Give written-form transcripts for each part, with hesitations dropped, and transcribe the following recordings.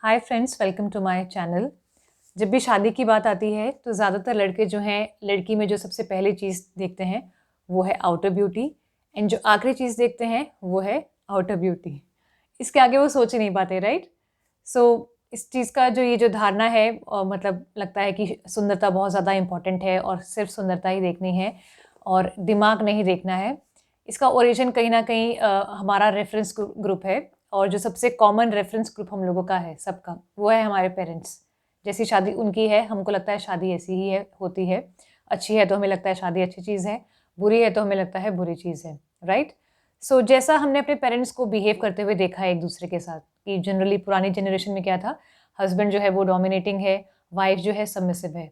Hi friends, welcome to my channel. जब भी शादी की बात आती है तो ज़्यादातर लड़के जो हैं लड़की में जो सबसे पहली चीज़ देखते हैं वो है आउटर ब्यूटी, एंड जो आखिरी चीज़ देखते हैं वो है आउटर ब्यूटी। इसके आगे वो सोच ही नहीं पाते, राइट? सो इस चीज़ का जो ये जो धारणा है मतलब लगता है कि सुंदरता बहुत ज़्यादा इम्पॉर्टेंट है और सिर्फ सुंदरता ही देखनी है और दिमाग नहीं देखना है। इसका ओरिजिन कहीं न कहीं हमारा रेफ़रेंस ग्रुप है, और जो सबसे कॉमन रेफ़रेंस ग्रुप हम लोगों का है सबका, वो है हमारे पेरेंट्स। जैसी शादी उनकी है, हमको लगता है शादी ऐसी ही है, होती है। अच्छी है तो हमें लगता है शादी अच्छी चीज़ है, बुरी है तो हमें लगता है बुरी चीज़ है, राइट? सो जैसा हमने अपने पेरेंट्स को बिहेव करते हुए देखा है एक-दूसरे के साथ, कि जनरली पुरानी जनरेशन में क्या था, हस्बैंड जो है वो डोमिनेटिंग है, वाइफ़ जो है सबमिसिव है।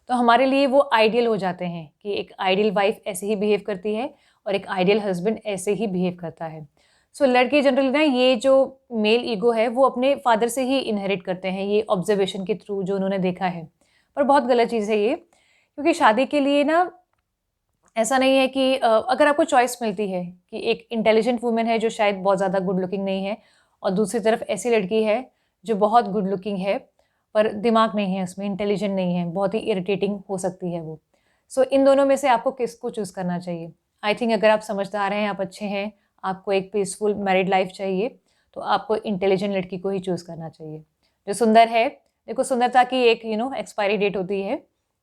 तो हमारे लिए वो आइडियल हो जाते हैं कि एक आइडियल वाइफ़ ऐसे ही बिहेव करती है और एक आइडियल हस्बैंड ऐसे ही बिहेव करता है। सो लड़के जनरली ना ये जो मेल ईगो है वो अपने फादर से ही इनहेरिट करते हैं, ये ऑब्जर्वेशन के थ्रू जो उन्होंने देखा है। पर बहुत गलत चीज़ है ये, क्योंकि शादी के लिए ना ऐसा नहीं है कि अगर आपको चॉइस मिलती है कि एक इंटेलिजेंट वुमन है जो शायद बहुत ज़्यादा गुड लुकिंग नहीं है, और दूसरी तरफ ऐसी लड़की है जो बहुत गुड लुकिंग है पर दिमाग नहीं है उसमें, इंटेलिजेंट नहीं है, बहुत ही इरिटेटिंग हो सकती है वो। सो इन दोनों में से आपको किसको चूज़ करना चाहिए? आई थिंक अगर आप समझदार हैं, आप अच्छे हैं, आपको एक पीसफुल मैरिड लाइफ चाहिए, तो आपको इंटेलिजेंट लड़की को ही चूज़ करना चाहिए। जो सुंदर है, देखो सुंदरता की एक एक्सपायरी डेट होती है।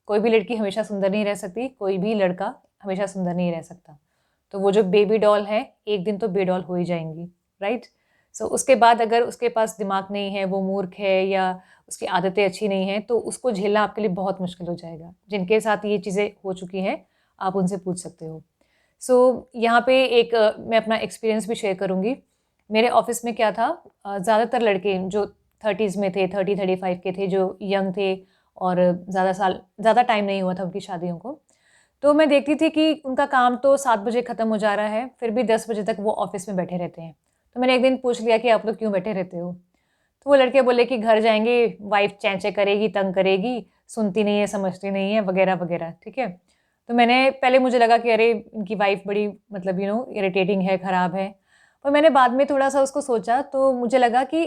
कोई भी लड़की हमेशा सुंदर नहीं रह सकती, कोई भी लड़का हमेशा सुंदर नहीं रह सकता। तो वो जो बेबी डॉल है, एक दिन तो बेडॉल हो ही जाएँगी, राइट? सो उसके बाद अगर उसके पास दिमाग नहीं है, वो मूर्ख है या उसकी आदतें अच्छी नहीं हैं, तो उसको झेलना आपके लिए बहुत मुश्किल हो जाएगा। जिनके साथ ये चीज़ें हो चुकी हैं, आप उनसे पूछ सकते हो। सो यहाँ पे एक मैं अपना एक्सपीरियंस भी शेयर करूँगी। मेरे ऑफ़िस में क्या था, ज़्यादातर लड़के जो 30s में थे, 30-35 के थे, जो यंग थे और ज़्यादा टाइम नहीं हुआ था उनकी शादियों को। तो मैं देखती थी कि उनका काम तो 7 बजे खत्म हो जा रहा है, फिर भी 10 बजे तक वो ऑफ़िस में बैठे रहते हैं। तो मैंने एक दिन पूछ लिया कि आप लोग क्यों बैठे रहते हो? तो वो लड़के बोले कि घर जाएँगे, वाइफ़ चैं-चैं करेगी, तंग करेगी, सुनती नहीं है, समझती नहीं है, वगैरह-वगैरह, ठीक है? तो मैंने पहले मुझे लगा कि अरे! इनकी वाइफ़ बड़ी मतलब इरिटेटिंग है, ख़राब है। पर मैंने बाद में थोड़ा-सा उसको सोचा तो मुझे लगा कि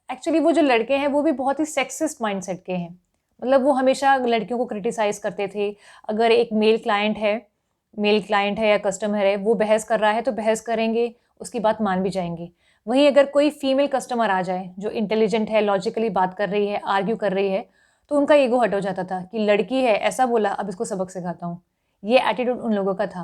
एक्चुअली वो जो लड़के हैं, वो भी बहुत ही सेक्सिस्ट माइंडसेट के हैं। मतलब वो हमेशा लड़कियों को क्रिटिसाइज़ करते थे। अगर एक मेल क्लाइंट है या कस्टमर है, वो बहस कर रहा है तो बहस करेंगे, उसकी बात मान भी जाएँगे। वहीं अगर कोई फीमेल कस्टमर आ जाए, जो इंटेलिजेंट है, लॉजिकली बात कर रही है, आर्ग्यू कर रही है, तो उनका ईगो हर्ट हो जाता था कि लड़की है, ऐसा बोला, अब इसको सबक सिखाता हूँ। ये एटीट्यूड उन लोगों का था।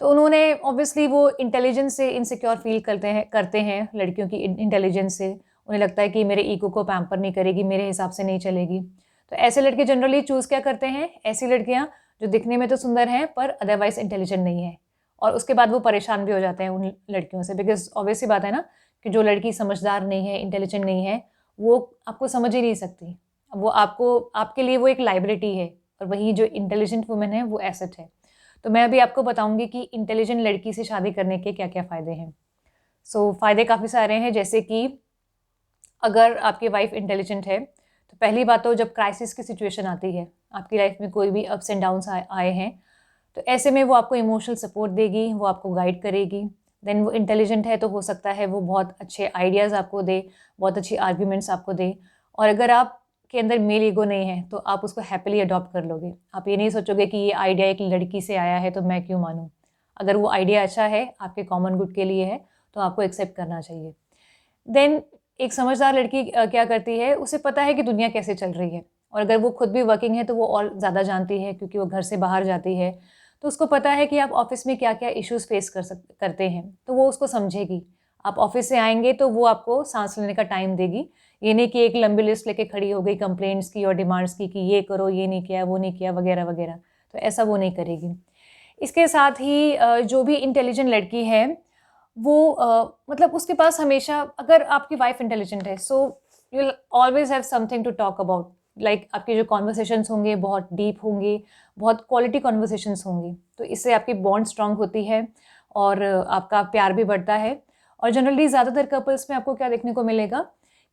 तो उन्होंने ऑब्वियसली वो इंटेलिजेंस से इनसिक्योर फ़ील करते हैं लड़कियों की इंटेलिजेंस से। उन्हें लगता है कि मेरे ईगो को पैम्पर नहीं करेगी, मेरे हिसाब से नहीं चलेगी। तो ऐसे लड़के जनरली चूज़ क्या करते हैं, ऐसी लड़कियाँ जो दिखने में तो सुंदर हैं पर अदरवाइज़ इंटेलिजेंट नहीं है। और उसके बाद वो परेशान भी हो जाते हैं उन लड़कियों से, बिकॉज़ ऑब्वियस सी बात है ना कि जो लड़की समझदार नहीं है, इंटेलिजेंट नहीं है, वो आपको समझ ही नहीं सकती। वो आपको आपके लिए वो एक लायबिलिटी है, और वहीं जो इंटेलिजेंट वुमन है वो एसेट है। तो मैं अभी आपको बताऊँगी कि इंटेलिजेंट लड़की से शादी करने के क्या-क्या फ़ायदे हैं। सो फ़ायदे काफ़ी सारे हैं, जैसे कि अगर आपकी वाइफ़ इंटेलिजेंट है, तो पहली बात तो जब क्राइसिस की सिचुएशन आती है, आपकी लाइफ़ में कोई भी अप्स एंड डाउन्स आए आए हैं, तो ऐसे में वो आपको इमोशनल सपोर्ट देगी, वो आपको गाइड करेगी। देन वो इंटेलिजेंट है तो हो सकता है वो बहुत अच्छे आइडियाज़ आपको दे, बहुत अच्छी आर्ग्यूमेंट्स आपको दे। और अगर आपके अंदर मेल ईगो नहीं है, तो आप उसको हैपीली अडॉप्ट कर लोगे। आप ये नहीं सोचोगे कि ये आइडिया एक लड़की से आया है तो मैं क्यों मानूँ? अगर वो आइडिया अच्छा है, आपके कॉमन गुड के लिए है, तो आपको एक्सेप्ट करना चाहिए। देन एक समझदार लड़की क्या करती है, उसे पता है कि दुनिया कैसे चल रही है, और अगर वो खुद भी वर्किंग है तो वो और ज़्यादा जानती है, क्योंकि वो घर से बाहर जाती है। तो उसको पता है कि आप ऑफ़िस में क्या-क्या इश्यूज़ फ़ेस करते हैं, तो वो उसको समझेगी। आप ऑफ़िस से आएँगे तो वो आपको साँस लेने का टाइम देगी। ये नहीं कि एक लंबी लिस्ट लेके खड़ी हो गई कंप्लेंट्स की और डिमांड्स की कि ये करो, ये नहीं किया, वो नहीं किया, वगैरह-वगैरह। तो ऐसा वो नहीं करेगी। इसके साथ ही जो भी इंटेलिजेंट लड़की है, वो मतलब उसके पास हमेशा, अगर आपकी वाइफ इंटेलिजेंट है, so you will always have something to talk about. Like आपके जो कन्वर्सेशंस होंगे बहुत डीप होंगे, बहुत क्वालिटी कन्वर्सेशंस होंगी। तो इससे आपकी बॉन्ड स्ट्रॉन्ग होती है और आपका प्यार भी बढ़ता है। और जनरली ज़्यादातर कपल्स में आपको क्या देखने को मिलेगा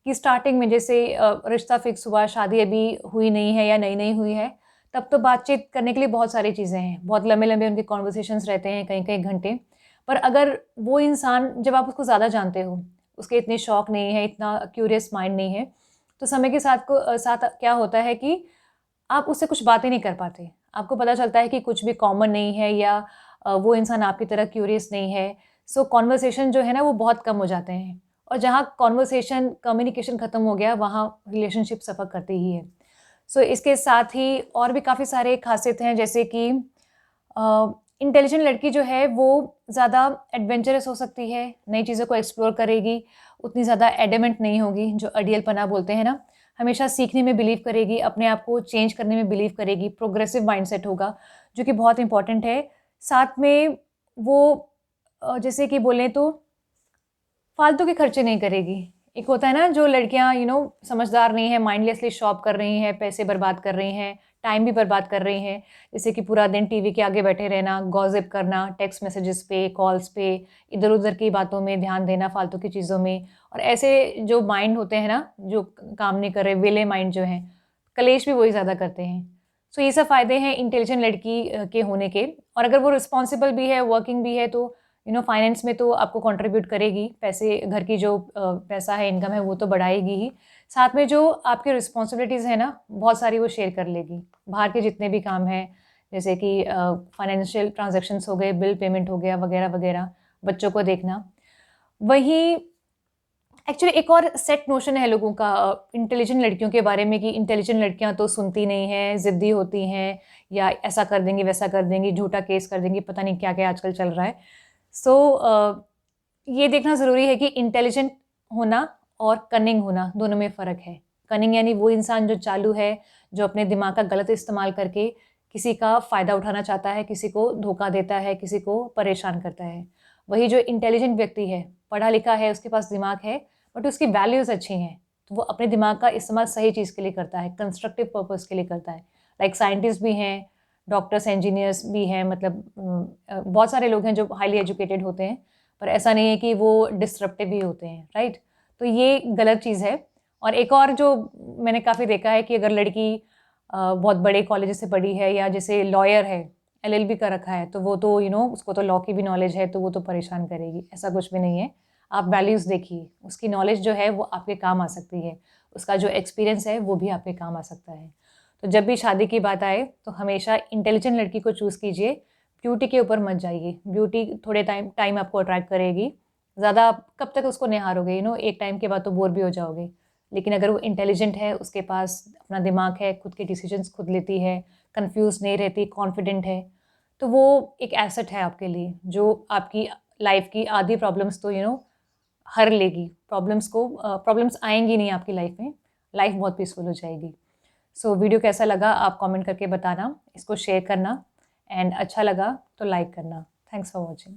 कि स्टार्टिंग में जैसे रिश्ता फिक्स हुआ, शादी अभी हुई नहीं है या नई-नई हुई है, तब तो बातचीत करने के लिए बहुत सारी चीज़ें हैं। बहुत लंबे-लंबे उनके कन्वर्सेशंस रहते हैं, कई-कई घंटे। पर अगर वो इंसान, जब आप उसको ज़्यादा जानते हो, उसके इतने शौक नहीं है, इतना क्यूरियस माइंड नहीं है, तो समय के साथ क्या होता है कि आप उससे कुछ बातें नहीं कर पाते। आपको पता चलता है कि कुछ भी कॉमन नहीं है या वो इंसान आपकी तरह क्यूरियस नहीं है। सो कन्वर्सेशन जो है ना वो बहुत कम हो जाते हैं, और जहाँ कन्वर्सेशन, कम्युनिकेशन ख़त्म हो गया, वहाँ रिलेशनशिप सफ़र करती ही है। सो इसके साथ ही और भी काफ़ी सारे ख़ासियत हैं, जैसे कि इंटेलिजेंट लड़की जो है वो ज़्यादा एडवेंचरस हो सकती है, नई चीज़ों को एक्सप्लोर करेगी, उतनी ज़्यादा एडमेंट नहीं होगी, जो अडियलपना बोलते हैं ना। हमेशा सीखने में बिलीव करेगी, अपने आप को चेंज करने में बिलीव करेगी, प्रोग्रेसिव माइंडसेट होगा, जो कि बहुत इंपॉर्टेंट है। साथ में वो जैसे कि बोलें तो फालतू के खर्चे नहीं करेगी। एक होता है ना जो लड़कियाँ समझदार नहीं हैं, माइंडलेसली शॉप कर रही हैं, पैसे बर्बाद कर रही हैं, टाइम भी बर्बाद कर रही हैं। जैसे कि पूरा दिन टीवी के आगे बैठे रहना, गॉसिप करना, टेक्स्ट मैसेजेस पे, कॉल्स पे, इधर-उधर की बातों में ध्यान देना, फालतू की चीज़ों में। और ऐसे जो माइंड होते हैं ना, जो काम नहीं कर रहे, वेले माइंड जो हैं, कलेश भी वही ज़्यादा करते हैं। सो ये सब फ़ायदे हैं इंटेलिजेंट लड़की के होने के। और अगर वो रिस्पॉन्सिबल भी है, वर्किंग भी है, तो फाइनेंस में तो आपको कंट्रीब्यूट करेगी, पैसे घर की जो पैसा है, इनकम है, वो तो बढ़ाएगी ही। साथ में जो आपकी रिस्पॉन्सिबिलिटीज़ है ना, बहुत सारी वो शेयर कर लेगी। बाहर के जितने भी काम हैं, जैसे कि फाइनेंशियल ट्रांज़ैक्शंस हो गए, बिल पेमेंट हो गया, वगैरह-वगैरह, बच्चों को देखना। वहीं एक्चुअली एक और सेट नोशन है लोगों का इंटेलिजेंट लड़कियों के बारे में, कि इंटेलिजेंट लड़कियाँ तो सुनती नहीं हैं, ज़िद्दी होती हैं, या ऐसा कर देंगी, वैसा कर देंगी, झूठा केस कर देंगी, पता नहीं क्या-क्या आजकल चल रहा है। सो ये देखना ज़रूरी है कि इंटेलिजेंट होना और कनिंग होना, दोनों में फ़र्क है। कनिंग यानी वो इंसान जो चालू है, जो अपने दिमाग का गलत इस्तेमाल करके किसी का फ़ायदा उठाना चाहता है, किसी को धोखा देता है, किसी को परेशान करता है। वही जो इंटेलिजेंट व्यक्ति है, पढ़ा-लिखा है, उसके पास दिमाग है, बट उसकी वैल्यूज़ अच्छी हैं, तो वो अपने दिमाग का इस्तेमाल सही चीज़ के लिए करता है, कंस्ट्रक्टिव पर्पज़ के लिए करता है। लाइक साइंटिस्ट भी हैं, डॉक्टर्स, इंजीनियर्स भी हैं, मतलब बहुत सारे लोग हैं जो हाईली एजुकेटेड होते हैं, पर ऐसा नहीं है कि वो डिसरप्टिव ही होते हैं, राइट? तो ये गलत चीज़ है। और एक और जो मैंने काफ़ी देखा है कि अगर लड़की बहुत बड़े कॉलेज से पढ़ी है, या जैसे लॉयर है, एलएलबी कर रखा है, तो वो तो उसको तो लॉ की भी नॉलेज है, तो वो तो परेशान करेगी, ऐसा कुछ भी नहीं है। आप वैल्यूज़ देखिए, उसकी नॉलेज जो है वो आपके काम आ सकती है, उसका जो एक्सपीरियंस है वो भी आपके काम आ सकता है। तो जब भी शादी की बात आए तो हमेशा इंटेलिजेंट लड़की को चूज़ कीजिए, ब्यूटी के ऊपर मत जाइए। ब्यूटी थोड़े टाइम टाइम आपको अट्रैक्ट करेगी, ज़्यादा आप कब तक उसको निहारोगे, एक टाइम के बाद तो बोर भी हो जाओगे। लेकिन अगर वो इंटेलिजेंट है, उसके पास अपना दिमाग है, खुद के डिसीजंस खुद लेती है, कन्फ्यूज़ नहीं रहती, कॉन्फिडेंट है, तो वो एक एसेट है आपके लिए, जो आपकी लाइफ़ की आधी प्रॉब्लम्स तो हर लेगी। प्रॉब्लम्स आएँगी नहीं आपकी लाइफ़ में, लाइफ़ बहुत पीसफुल हो जाएगी। सो वीडियो कैसा लगा आप कमेंट करके बताना, इसको शेयर करना, एंड अच्छा लगा तो लाइक करना। Thanks for watching.